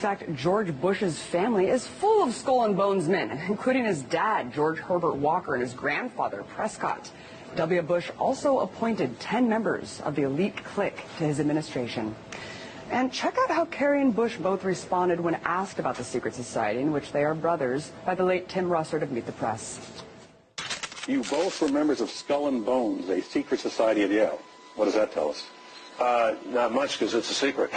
In fact, George Bush's family is full of skull and bones men, including his dad, George Herbert Walker, and his grandfather, Prescott. W. Bush also appointed 10 members of the elite clique to his administration. And check out how Kerry and Bush both responded when asked about the secret society in which they are brothers by the late Tim Russert of Meet the Press. You both were members of Skull and Bones, a secret society at Yale. What does that tell us? Not much, because it's a secret.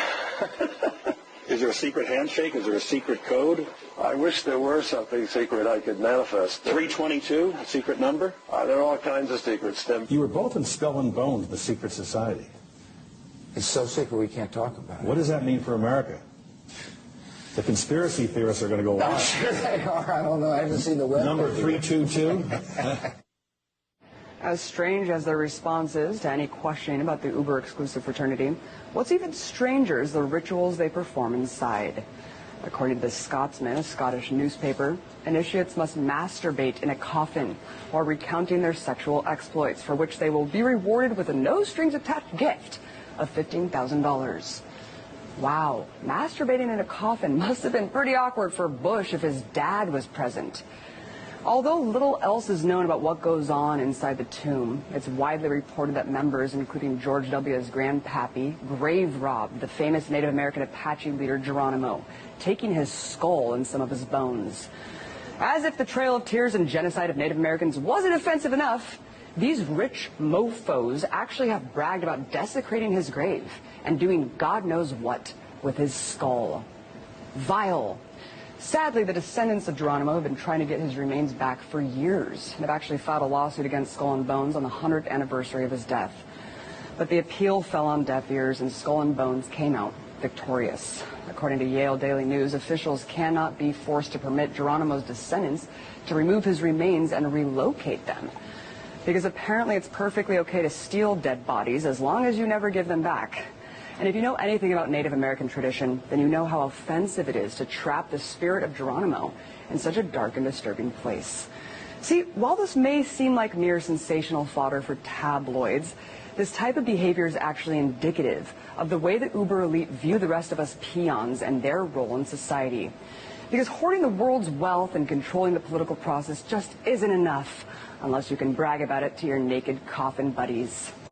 Is there a secret handshake? Is there a secret code? I wish there were something secret I could manifest. 322, a secret number? There are all kinds of secrets, Tim. You were both in Skull and Bones, the secret society. It's so secret we can't talk about it. What does that mean for America? The conspiracy theorists are going to go wild. I'm sure they are. I don't know. I haven't seen the web. Number 322? As strange as their response is to any questioning about the uber-exclusive fraternity, what's even stranger is the rituals they perform inside. According to The Scotsman, a Scottish newspaper, initiates must masturbate in a coffin while recounting their sexual exploits, for which they will be rewarded with a no-strings-attached gift of $15,000. Wow, masturbating in a coffin must have been pretty awkward for Bush if his dad was present. Although little else is known about what goes on inside the tomb, it's widely reported that members, including George W.'s grandpappy, grave robbed the famous Native American Apache leader Geronimo, taking his skull and some of his bones. As if the Trail of Tears and genocide of Native Americans wasn't offensive enough, these rich mofos actually have bragged about desecrating his grave and doing God knows what with his skull. Vile. Sadly, the descendants of Geronimo have been trying to get his remains back for years and have actually filed a lawsuit against Skull and Bones on the 100th anniversary of his death. But the appeal fell on deaf ears, and Skull and Bones came out victorious. According to Yale Daily News, officials cannot be forced to permit Geronimo's descendants to remove his remains and relocate them, because apparently it's perfectly okay to steal dead bodies as long as you never give them back. And if you know anything about Native American tradition, then you know how offensive it is to trap the spirit of Geronimo in such a dark and disturbing place. See, while this may seem like mere sensational fodder for tabloids, this type of behavior is actually indicative of the way the uber elite view the rest of us peons and their role in society. Because hoarding the world's wealth and controlling the political process just isn't enough unless you can brag about it to your naked coffin buddies.